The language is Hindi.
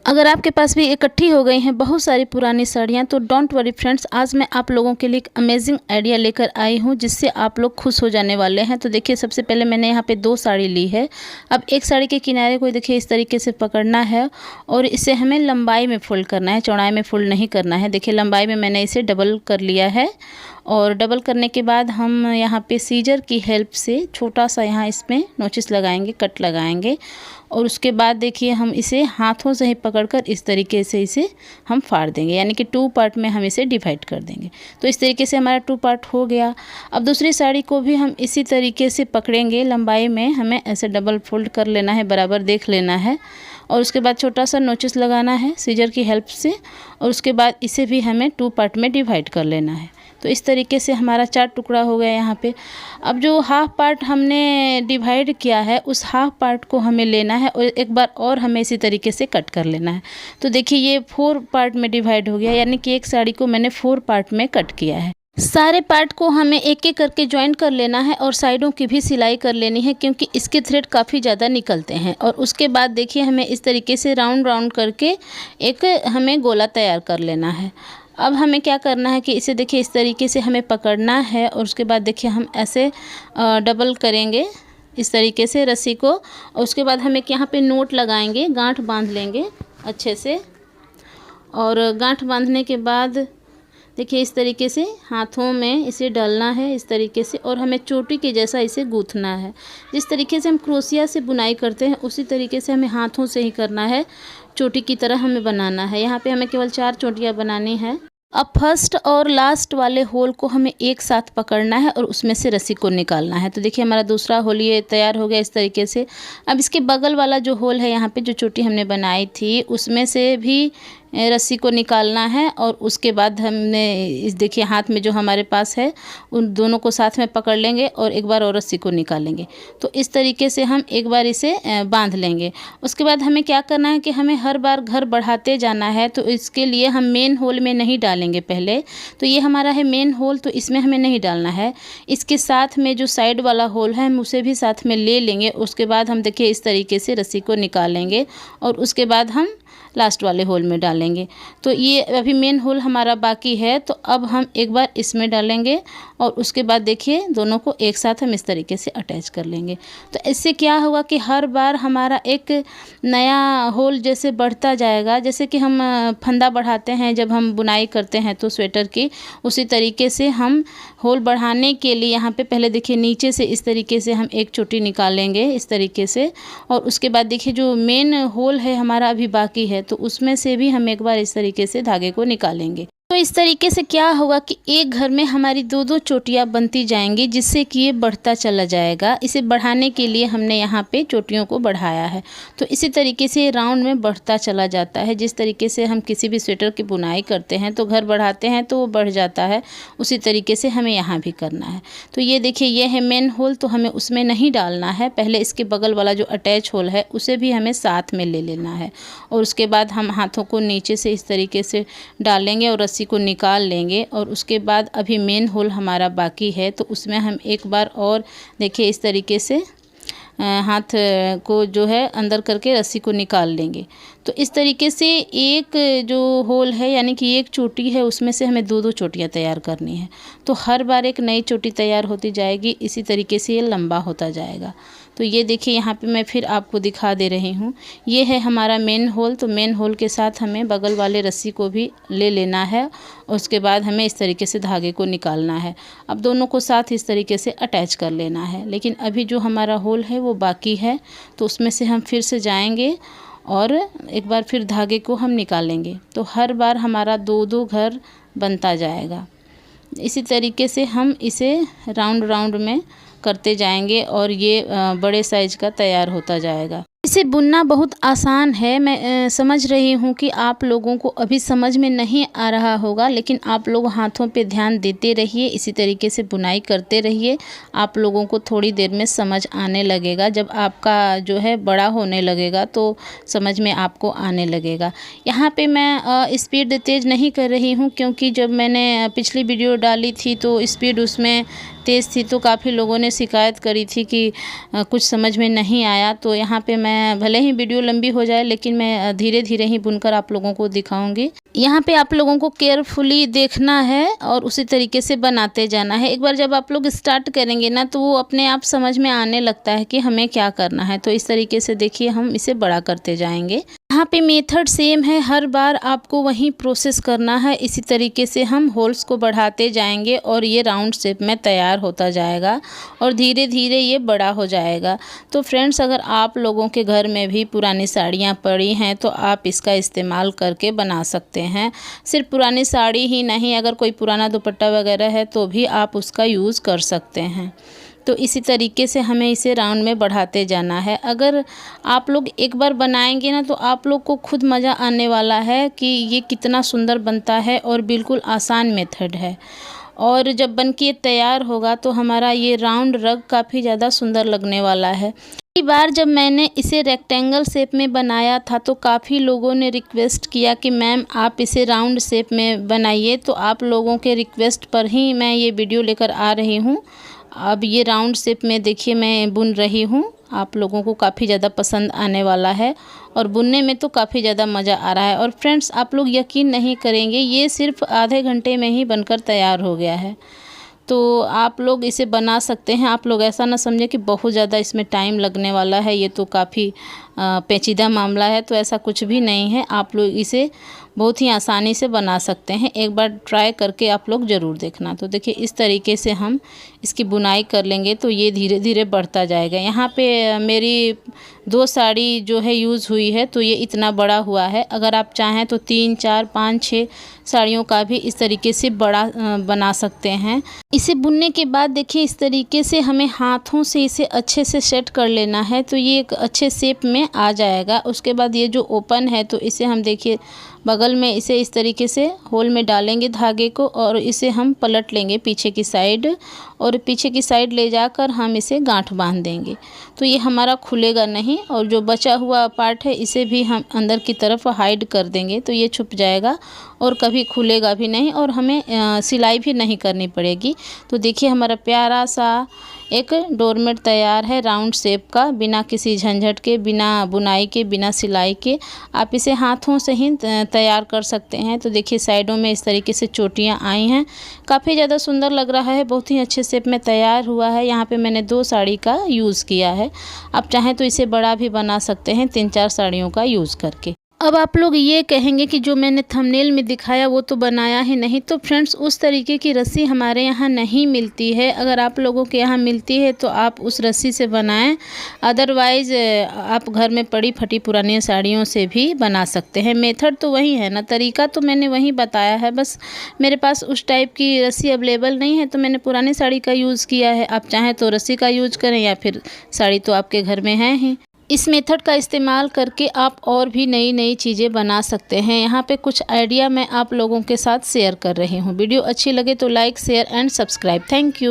अगर आपके पास भी इकट्ठी हो गई हैं बहुत सारी पुरानी साड़ियाँ तो डोंट वरी फ्रेंड्स, आज मैं आप लोगों के लिए एक अमेजिंग आइडिया लेकर आई हूँ जिससे आप लोग खुश हो जाने वाले हैं। तो देखिए, सबसे पहले मैंने यहाँ पे 2 साड़ी ली है। अब एक साड़ी के किनारे को देखिए इस तरीके से पकड़ना है और इसे हमें लंबाई में फोल्ड करना है, चौड़ाई में फोल्ड नहीं करना है। देखिए लंबाई में मैंने इसे डबल कर लिया है और डबल करने के बाद हम यहाँ पे सीजर की हेल्प से छोटा सा यहाँ इसमें नोचिस लगाएंगे, कट लगाएंगे और उसके बाद देखिए हम इसे हाथों से ही पकड़कर इस तरीके से इसे हम फाड़ देंगे, यानी कि 2 पार्ट में हम इसे डिवाइड कर देंगे। तो इस तरीके से हमारा 2 पार्ट हो गया। अब दूसरी साड़ी को भी हम इसी तरीके से पकड़ेंगे, लंबाई में हमें ऐसे डबल फोल्ड कर लेना है, बराबर देख लेना है और उसके बाद छोटा सा नोचिस लगाना है सीजर की हेल्प से और उसके बाद इसे भी हमें 2 पार्ट में डिवाइड कर लेना है। तो इस तरीके से हमारा 4 टुकड़ा हो गया यहाँ पे। अब जो हाफ पार्ट हमने डिवाइड किया है उस हाफ पार्ट को हमें लेना है और एक बार और हमें इसी तरीके से कट कर लेना है। तो देखिए ये 4 पार्ट में डिवाइड हो गया, यानी कि एक साड़ी को मैंने 4 पार्ट में कट किया है। सारे पार्ट को हमें एक एक करके ज्वाइन कर लेना है और साइडों की भी सिलाई कर लेनी है क्योंकि इसके थ्रेड काफ़ी ज़्यादा निकलते हैं। और उसके बाद देखिए हमें इस तरीके से राउंड राउंड करके एक हमें गोला तैयार कर लेना है। अब हमें क्या करना है कि इसे देखिए इस तरीके से हमें पकड़ना है और उसके बाद देखिए हम ऐसे डबल करेंगे इस तरीके से रस्सी को और उसके बाद हम एक यहाँ पे नोट लगाएंगे, गांठ बांध लेंगे अच्छे से और गांठ बांधने के बाद देखिए इस तरीके से हाथों में इसे डालना है इस तरीके से और हमें चोटी के जैसा इसे गूंथना है। जिस तरीके से हम क्रोशिया से बुनाई करते हैं उसी तरीके से हमें हाथों से ही करना है, चोटी की तरह हमें बनाना है। यहाँ पे हमें केवल 4 चोटियाँ बनानी है। अब फर्स्ट और लास्ट वाले होल को हमें एक साथ पकड़ना है और उसमें से रस्सी को निकालना है। तो देखिए हमारा दूसरा होल ये तैयार हो गया इस तरीके से। अब इसके बगल वाला जो होल है यहाँ पे जो चोटी हमने बनाई थी उसमें से भी रस्सी को निकालना है और उसके बाद हमने इस देखिए हाथ में जो हमारे पास है उन दोनों को साथ में पकड़ लेंगे और एक बार और रस्सी को निकालेंगे। तो इस तरीके से हम एक बार इसे बांध लेंगे। उसके बाद हमें क्या करना है कि हमें हर बार घर बढ़ाते जाना है। तो इसके लिए हम मेन होल में नहीं डालेंगे पहले। तो ये हमारा है मेन होल, तो इसमें हमें नहीं डालना है। इसके साथ में जो साइड वाला होल है हम उसे भी साथ में ले लेंगे। उसके बाद हम देखिए इस तरीके से रस्सी को निकालेंगे और उसके बाद हम लास्ट वाले होल में डालेंगे। तो ये अभी मेन होल हमारा बाकी है, तो अब हम एक बार इसमें डालेंगे और उसके बाद देखिए दोनों को एक साथ हम इस तरीके से अटैच कर लेंगे। तो इससे क्या होगा कि हर बार हमारा एक नया होल जैसे बढ़ता जाएगा। जैसे कि हम फंदा बढ़ाते हैं जब हम बुनाई करते हैं तो स्वेटर की, उसी तरीके से हम होल बढ़ाने के लिए यहाँ पे पहले देखिए नीचे से इस तरीके से हम एक चोटी निकालेंगे इस तरीके से और उसके बाद देखिए जो मेन होल है हमारा अभी बाकी है तो उसमें से भी हम एक बार इस तरीके से धागे को निकालेंगे। तो इस तरीके से क्या होगा कि एक घर में हमारी 2-2 चोटियाँ बनती जाएंगी जिससे कि ये बढ़ता चला जाएगा। इसे बढ़ाने के लिए हमने यहाँ पे चोटियों को बढ़ाया है। तो इसी तरीके से राउंड में बढ़ता चला जाता है। जिस तरीके से हम किसी भी स्वेटर की बुनाई करते हैं तो घर बढ़ाते हैं तो वो बढ़ जाता है, उसी तरीके से हमें यहाँ भी करना है। तो ये देखिए ये है मेन होल, तो हमें उसमें नहीं डालना है। पहले इसके बगल वाला जो अटैच होल है उसे भी हमें साथ में ले लेना है और उसके बाद हम हाथों को नीचे से इस तरीके से डालेंगे और रस्सी को निकाल लेंगे और उसके बाद अभी मेन होल हमारा बाकी है तो उसमें हम एक बार और देखिए इस तरीके से हाथ को जो है अंदर करके रस्सी को निकाल लेंगे। तो इस तरीके से एक जो होल है यानी कि एक चोटी है उसमें से हमें 2-2 चोटियाँ तैयार करनी है। तो हर बार एक नई चोटी तैयार होती जाएगी, इसी तरीके से ये लंबा होता जाएगा। तो ये देखिए यहाँ पे मैं फिर आपको दिखा दे रही हूँ। ये है हमारा मेन होल, तो मेन होल के साथ हमें बगल वाले रस्सी को भी ले लेना है और उसके बाद हमें इस तरीके से धागे को निकालना है। अब दोनों को साथ इस तरीके से अटैच कर लेना है। लेकिन अभी जो हमारा होल है वो बाकी है तो उसमें से हम फिर से जाएंगे और एक बार फिर धागे को हम निकालेंगे। तो हर बार हमारा 2-2 घर बनता जाएगा। इसी तरीके से हम इसे राउंड राउंड में करते जाएंगे और ये बड़े साइज का तैयार होता जाएगा। इसे बुनना बहुत आसान है। मैं समझ रही हूँ कि आप लोगों को अभी समझ में नहीं आ रहा होगा, लेकिन आप लोग हाथों पे ध्यान देते रहिए, इसी तरीके से बुनाई करते रहिए। आप लोगों को थोड़ी देर में समझ आने लगेगा। जब आपका जो है बड़ा होने लगेगा तो समझ में आपको आने लगेगा। यहाँ पे मैं स्पीड तेज़ नहीं कर रही हूँ क्योंकि जब मैंने पिछली वीडियो डाली थी तो स्पीड उसमें तेज़ थी तो काफ़ी लोगों ने शिकायत करी थी कि कुछ समझ में नहीं आया। तो यहाँ पे मैं भले ही वीडियो लंबी हो जाए लेकिन मैं धीरे धीरे ही बुनकर आप लोगों को दिखाऊंगी। यहाँ पे आप लोगों को केयरफुली देखना है और उसी तरीके से बनाते जाना है। एक बार जब आप लोग स्टार्ट करेंगे ना तो वो अपने आप समझ में आने लगता है कि हमें क्या करना है। तो इस तरीके से देखिए हम इसे बड़ा करते जाएंगे। यहाँ पे मेथड सेम है, हर बार आपको वही प्रोसेस करना है। इसी तरीके से हम होल्स को बढ़ाते जाएंगे और ये राउंड शेप में तैयार होता जाएगा और धीरे धीरे ये बड़ा हो जाएगा। तो फ्रेंड्स, अगर आप लोगों के घर में भी पुरानी साड़ियाँ पड़ी हैं तो आप इसका इस्तेमाल करके बना सकते हैं। सिर्फ पुरानी साड़ी ही नहीं, अगर कोई पुराना दुपट्टा वगैरह है तो भी आप उसका यूज़ कर सकते हैं। तो इसी तरीके से हमें इसे राउंड में बढ़ाते जाना है। अगर आप लोग एक बार बनाएंगे ना तो आप लोग को खुद मज़ा आने वाला है कि ये कितना सुंदर बनता है और बिल्कुल आसान मेथड है। और जब बन के तैयार होगा तो हमारा ये राउंड रग काफ़ी ज़्यादा सुंदर लगने वाला है। कई बार जब मैंने इसे रेक्टेंगल शेप में बनाया था तो काफ़ी लोगों ने रिक्वेस्ट किया कि मैम आप इसे राउंड शेप में बनाइए। तो आप लोगों के रिक्वेस्ट पर ही मैं ये वीडियो लेकर आ रही हूँ। अब ये राउंड शेप में देखिए मैं बुन रही हूँ। आप लोगों को काफ़ी ज़्यादा पसंद आने वाला है और बुनने में तो काफ़ी ज़्यादा मज़ा आ रहा है। और फ्रेंड्स, आप लोग यकीन नहीं करेंगे, ये सिर्फ आधे घंटे में ही बनकर तैयार हो गया है। तो आप लोग इसे बना सकते हैं। आप लोग ऐसा ना समझें कि बहुत ज़्यादा इसमें टाइम लगने वाला है, ये तो काफ़ी पेचीदा मामला है। तो ऐसा कुछ भी नहीं है, आप लोग इसे बहुत ही आसानी से बना सकते हैं। एक बार ट्राई करके आप लोग ज़रूर देखना। तो देखिए इस तरीके से हम इसकी बुनाई कर लेंगे तो ये धीरे धीरे बढ़ता जाएगा। यहाँ पे मेरी 2 साड़ी जो है यूज़ हुई है तो ये इतना बड़ा हुआ है। अगर आप चाहें तो 3, 4, 5, 6 साड़ियों का भी इस तरीके से बड़ा बना सकते हैं। इसे बुनने के बाद देखिए इस तरीके से हमें हाथों से इसे अच्छे से सेट कर लेना है तो ये एक अच्छे शेप में आ जाएगा। उसके बाद ये जो ओपन है तो इसे हम देखिए बगल में इसे इस तरीके से होल में डालेंगे धागे को और इसे हम पलट लेंगे पीछे की साइड और पीछे की साइड ले जाकर हम इसे गांठ बांध देंगे। तो ये हमारा खुलेगा नहीं और जो बचा हुआ पार्ट है इसे भी हम अंदर की तरफ हाइड कर देंगे तो ये छुप जाएगा और कभी खुलेगा भी नहीं और हमें सिलाई भी नहीं करनी पड़ेगी। तो देखिए हमारा प्यारा सा एक डोरमेट तैयार है राउंड शेप का, बिना किसी झंझट के, बिना बुनाई के, बिना सिलाई के। आप इसे हाथों से ही तैयार कर सकते हैं। तो देखिए साइडों में इस तरीके से चोटियां आई हैं, काफ़ी ज़्यादा सुंदर लग रहा है, बहुत ही अच्छे शेप में तैयार हुआ है। यहाँ पे मैंने 2 साड़ी का यूज़ किया है। आप चाहें तो इसे बड़ा भी बना सकते हैं 3-4 साड़ियों का यूज़ करके। अब आप लोग ये कहेंगे कि जो मैंने थंबनेल में दिखाया वो तो बनाया ही नहीं। तो फ्रेंड्स, उस तरीके की रस्सी हमारे यहाँ नहीं मिलती है। अगर आप लोगों के यहाँ मिलती है तो आप उस रस्सी से बनाएं, अदरवाइज़ आप घर में पड़ी फटी पुरानी साड़ियों से भी बना सकते हैं। मेथड तो वही है ना, तरीका तो मैंने वही बताया है, बस मेरे पास उस टाइप की रस्सी अवेलेबल नहीं है तो मैंने पुरानी साड़ी का यूज़ किया है। आप चाहें तो रस्सी का यूज़ करें या फिर साड़ी तो आपके घर में है ही। इस मेथड का इस्तेमाल करके आप और भी नई नई चीज़ें बना सकते हैं। यहाँ पे कुछ आइडिया मैं आप लोगों के साथ शेयर कर रही हूँ। वीडियो अच्छी लगे तो like, share and subscribe. Thank you.